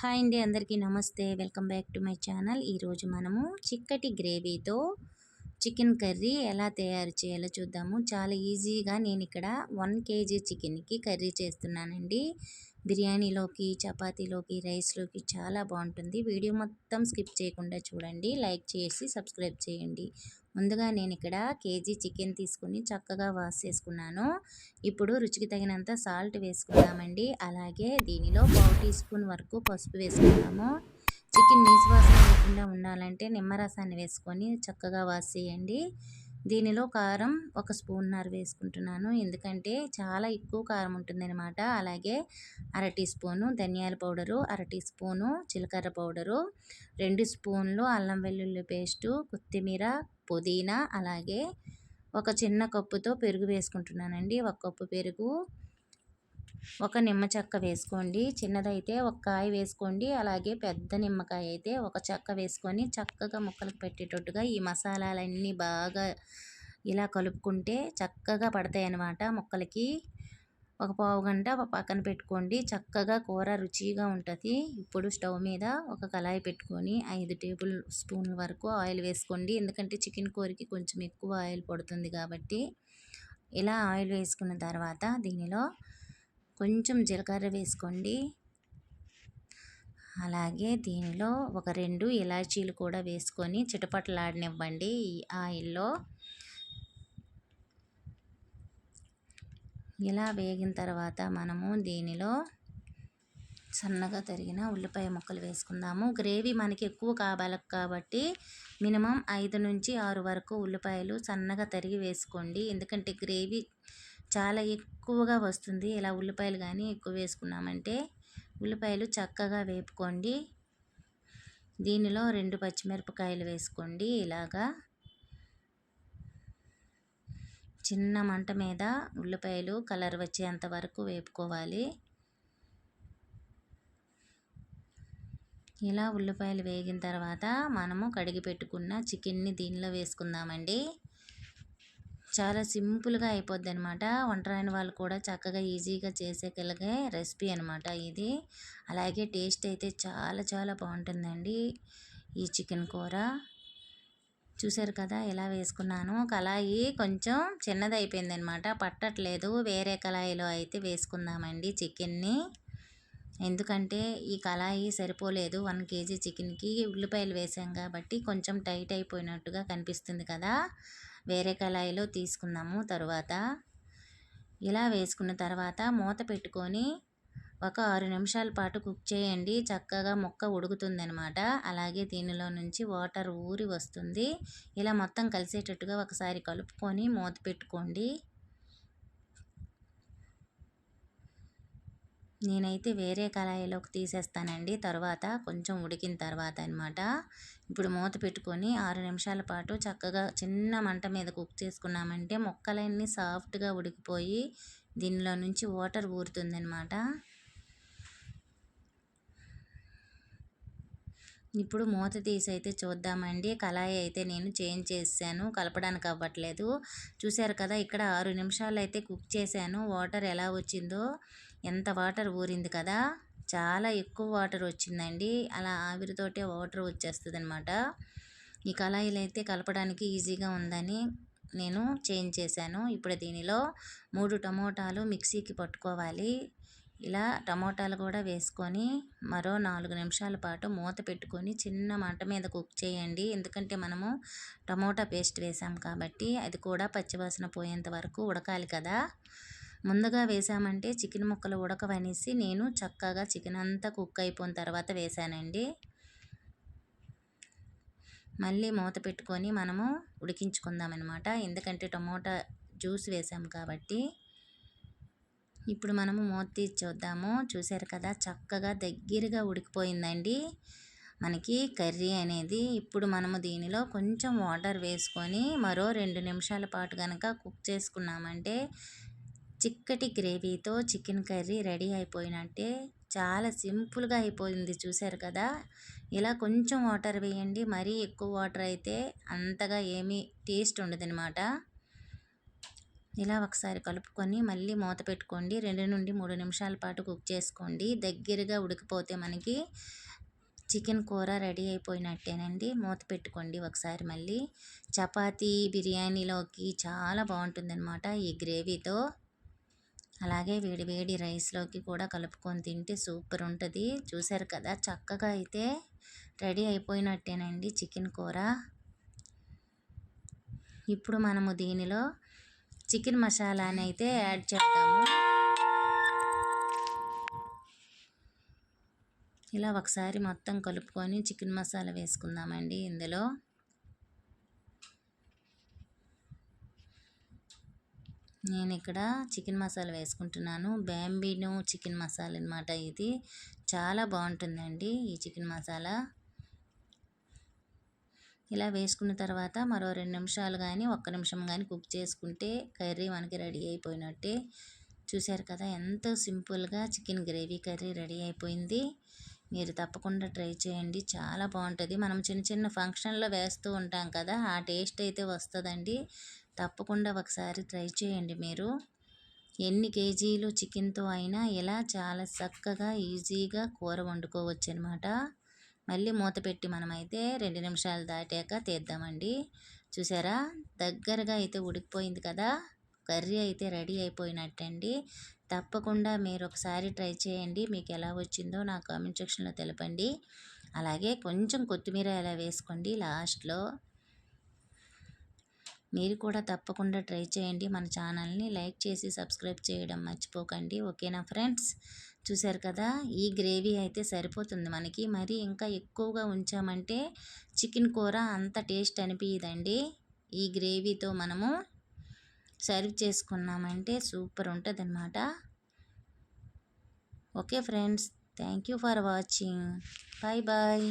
Hi అండి, అందరికీ నమస్తే. Welcome back to my channel. ఈరోజు మనము చిక్కటి గ్రేవీతో చికెన్ కర్రీ ఎలా తయారు చేయాలో చూద్దాము. చాలా ఈజీగా నేను ఇక్కడ 1 కేజీ చికెన్కి కర్రీ చేస్తున్నానండి. బిర్యానీలోకి, చపాతీలోకి, రైస్లోకి చాలా బాగుంటుంది. వీడియో మొత్తం స్కిప్ చేయకుండా చూడండి, లైక్ చేసి సబ్స్క్రైబ్ చేయండి. ముందుగా నేను ఇక్కడ కేజీ చికెన్ తీసుకుని చక్కగా వాష్ చేసుకున్నాను. ఇప్పుడు రుచికి తగినంత సాల్ట్ వేసుకుందామండి. అలాగే దీనిలో 1/2 టీ స్పూన్ వరకు పసుపు వేసుకుందాము. చికెన్ నీసు వాసన లేకుండా ఉండాలంటే నిమ్మరసాన్ని వేసుకొని చక్కగా వాష్ చేయండి. దీనిలో కారం 1 స్పూన్నర వేసుకుంటున్నాను, ఎందుకంటే చాలా ఎక్కువ కారం ఉంటుందన్నమాట. అలాగే 1/2 టీ స్పూను ధనియాల పౌడరు, 1/2 టీ స్పూను జీలకర్ర పౌడరు, 2 స్పూన్లు అల్లం వెల్లుల్లి పేస్టు, కొత్తిమీర, పుదీనా, అలాగే ఒక చిన్న కప్పుతో పెరుగు వేసుకుంటున్నానండి. 1 కప్పు పెరుగు, 1 నిమ్మ చెక్క వేసుకోండి. చిన్నదైతే 1 కాయ వేసుకోండి. అలాగే పెద్ద నిమ్మకాయ అయితే 1 చెక్క వేసుకొని చక్కగా ముక్కలకు పెట్టేటట్టుగా ఈ మసాలాలన్నీ బాగా ఇలా కలుపుకుంటే చక్కగా పడతాయి అన్నమాట ముక్కలకి. 1 పావు గంట పక్కన పెట్టుకోండి. చక్కగా కూర రుచిగా ఉంటుంది. ఇప్పుడు స్టవ్ మీద ఒక కళాయి పెట్టుకొని 5 టేబుల్ స్పూన్ల వరకు ఆయిల్ వేసుకోండి, ఎందుకంటే చికెన్ కూరకి కొంచెం ఎక్కువ ఆయిల్ పడుతుంది కాబట్టి. ఇలా ఆయిల్ వేసుకున్న తర్వాత దీనిలో కొంచెం జీలకర్ర వేసుకోండి. అలాగే దీనిలో ఒక 2 ఇలాచీలు కూడా వేసుకొని చిటపటలాడనివ్వండి ఈ ఆయిల్లో. ఇలా వేగిన తర్వాత మనము దీనిలో సన్నగా తరిగిన ఉల్లిపాయ ముక్కలు వేసుకుందాము. గ్రేవీ మనకి ఎక్కువ కావాలి కాబట్టి మినిమం 5 నుంచి 6 వరకు ఉల్లిపాయలు సన్నగా తరిగి వేసుకోండి, ఎందుకంటే గ్రేవీ చాలా ఎక్కువగా వస్తుంది. ఇలా ఉల్లిపాయలు కానీ ఎక్కువ వేసుకున్నామంటే. ఉల్లిపాయలు చక్కగా వేపుకోండి. దీనిలో 2 పచ్చిమిరపకాయలు వేసుకోండి. ఇలాగా చిన్న మంట మీద ఉల్లిపాయలు కలర్ వచ్చేంత వరకు వేపుకోవాలి. ఇలా ఉల్లిపాయలు వేగిన తర్వాత మనము కడిగి పెట్టుకున్న చికెన్ని దీనిలో వేసుకుందామండి. చాలా సింపుల్గా అయిపోద్ది అనమాట. వంట రాని వాళ్ళు కూడా చక్కగా ఈజీగా చేసేగలిగే రెసిపీ అనమాట ఇది. అలాగే టేస్ట్ అయితే చాలా చాలా బాగుంటుందండి ఈ చికెన్ కూర. చూసారు కదా ఎలా వేసుకున్నాను. కళాయి కొంచెం చిన్నది అయిపోయింది అనమాట, పట్టట్లేదు. వేరే కళాయిలో అయితే వేసుకుందామండి చికెన్ని, ఎందుకంటే ఈ కళాయి సరిపోలేదు 1 కేజీ చికెన్కి. ఉల్లిపాయలు వేసాం కాబట్టి కొంచెం టైట్ అయిపోయినట్టుగా కనిపిస్తుంది కదా. వేరే కళాయిలో తీసుకుందాము తరువాత. ఇలా వేసుకున్న తర్వాత మూత పెట్టుకొని ఒక 6 నిమిషాల పాటు కుక్ చేయండి. చక్కగా ముక్క ఉడుకుతుందనమాట. అలాగే దీనిలో నుంచి వాటర్ ఊరి వస్తుంది. ఇలా మొత్తం కలిసేటట్టుగా ఒకసారి కలుపుకొని మూత పెట్టుకోండి. నేనైతే వేరే కళాయిలోకి తీసేస్తానండి తర్వాత, కొంచెం ఉడికిన తర్వాత అనమాట. ఇప్పుడు మూత పెట్టుకొని 6 నిమిషాల పాటు చక్కగా చిన్న మంట మీద కుక్ చేసుకున్నామంటే ముక్కలన్నీ సాఫ్ట్గా ఉడికిపోయి దీనిలో నుంచి వాటర్ ఊరుతుందనమాట. ఇప్పుడు మూత తీసి అయితే చూద్దామండి. కళాయి అయితే నేను చేంజ్ చేశాను, కలపడానికి అవ్వట్లేదు. చూశారు కదా, ఇక్కడ 6 నిమిషాలు అయితే కుక్ చేశాను. వాటర్ ఎలా వచ్చిందో, ఎంత వాటర్ ఊరింది కదా, చాలా ఎక్కువ వాటర్ వచ్చిందండి. అలా ఆవిరితోటే వాటర్ వచ్చేస్తుంది అనమాట. ఈ కళాయిలు అయితే కలపడానికి ఈజీగా ఉందని నేను చేంజ్ చేశాను. ఇప్పుడు దీనిలో 3 టమోటాలు మిక్సీకి పట్టుకోవాలి. ఇలా టమోటాలు కూడా వేసుకొని మరో 4 నిమిషాల పాటు మూత పెట్టుకొని చిన్న మంట మీద కుక్ చేయండి, ఎందుకంటే మనము టమోటా పేస్ట్ వేసాం కాబట్టి అది కూడా పచ్చివాసన పోయేంత వరకు ఉడకాలి కదా. ముందుగా వేసామంటే చికెన్ ముక్కలు ఉడకవనేసి నేను చక్కగా చికెన్ అంతా కుక్ అయిపోయిన తర్వాత వేసానండి. మళ్ళీ మూత పెట్టుకొని మనము ఉడికించుకుందాం అనమాట, ఎందుకంటే టమోటా జ్యూస్ వేసాం కాబట్టి. ఇప్పుడు మనము మూత తీసి చూద్దాము. చూసారు కదా, చక్కగా దగ్గరగా ఉడికిపోయిందండి మనకి కర్రీ అనేది. ఇప్పుడు మనము దీనిలో కొంచెం వాటర్ వేసుకొని మరో 2 నిమిషాల పాటు కనుక కుక్ చేసుకున్నామంటే చిక్కటి గ్రేవీతో చికెన్ కర్రీ రెడీ అయిపోయినట్టే. చాలా సింపుల్గా అయిపోయింది. చూసారు కదా, ఇలా కొంచెం వాటర్ వేయండి, మరీ ఎక్కువ వాటర్ అయితే అంతగా ఏమీ టేస్ట్ ఉండదన్నమాట. ఇలా ఒకసారి కలుపుకొని మళ్ళీ మూత పెట్టుకోండి. 2-3 నిమిషాల పాటు కుక్ చేసుకోండి. దగ్గరగా ఉడికిపోతే మనకి చికెన్ కూర రెడీ అయిపోయినట్టేనండి. మూత పెట్టుకోండి ఒకసారి మళ్ళీ. చపాతీ, బిర్యానీలోకి చాలా బాగుంటుందన్నమాట ఈ గ్రేవీతో. అలాగే వేడి వేడి రైస్లోకి కూడా కలుపుకొని తింటే సూపర్ ఉంటుంది. చూసారు కదా, చక్కగా అయితే రెడీ అయిపోయినట్టేనండి చికెన్ కూర. ఇప్పుడు మనము దీనిలో చికెన్ మసాలాని అయితే యాడ్ చేద్దాము. ఇలా ఒకసారి మొత్తం కలుపుకొని చికెన్ మసాలా వేసుకుందామండి. ఇందులో నేను ఇక్కడ చికెన్ మసాలా వేసుకుంటున్నాను. బాంబినో చికెన్ మసాలా అన్నమాట ఇది. చాలా బాగుంటుందండి ఈ చికెన్ మసాలా. ఇలా వేసుకున్న తర్వాత మరో 2 నిమిషాలు కానీ 1 నిమిషం కానీ కుక్ చేసుకుంటే కర్రీ మనకి రెడీ అయిపోయినట్టే. చూశారు కదా, ఎంతో సింపుల్గా చికెన్ గ్రేవీ కర్రీ రెడీ అయిపోయింది. మీరు తప్పకుండా ట్రై చేయండి, చాలా బాగుంటుంది. మనం చిన్న చిన్న ఫంక్షన్లో వేస్తూ ఉంటాం కదా, ఆ టేస్ట్ అయితే వస్తుందండి. తప్పకుండా ఒకసారి ట్రై చేయండి మీరు. ఎన్ని కేజీలు చికెన్తో అయినా ఇలా చాలా చక్కగా ఈజీగా కూర వండుకోవచ్చు అనమాట. మళ్ళీ మూత పెట్టి మనమైతే 2 నిమిషాలు దాటాక తీద్దామండి. చూసారా, దగ్గరగా అయితే ఉడికిపోయింది కదా, కర్రీ అయితే రెడీ అయిపోయినట్టండి. తప్పకుండా మీరు ఒకసారి ట్రై చేయండి. మీకు ఎలా వచ్చిందో నా కామెంట్ సెక్షన్లో తెలపండి. అలాగే కొంచెం కొత్తిమీర ఎలా వేసుకోండి లాస్ట్లో. మీరు కూడా తప్పకుండా ట్రై చేయండి. మన ఛానల్ని లైక్ చేసి సబ్స్క్రైబ్ చేయడం మర్చిపోకండి. ఓకేనా ఫ్రెండ్స్? చూశారు కదా, ఈ గ్రేవీ అయితే సరిపోతుంది మనకి. మరి ఇంకా ఎక్కువగా ఉంచామంటే చికెన్ కూర అంత టేస్ట్ అనిపించదండి. ఈ గ్రేవీతో మనము సర్వ్ చేసుకున్నామంటే సూపర్ ఉంటుంది అన్నమాట. Okay friends, thank you for watching. Bye bye.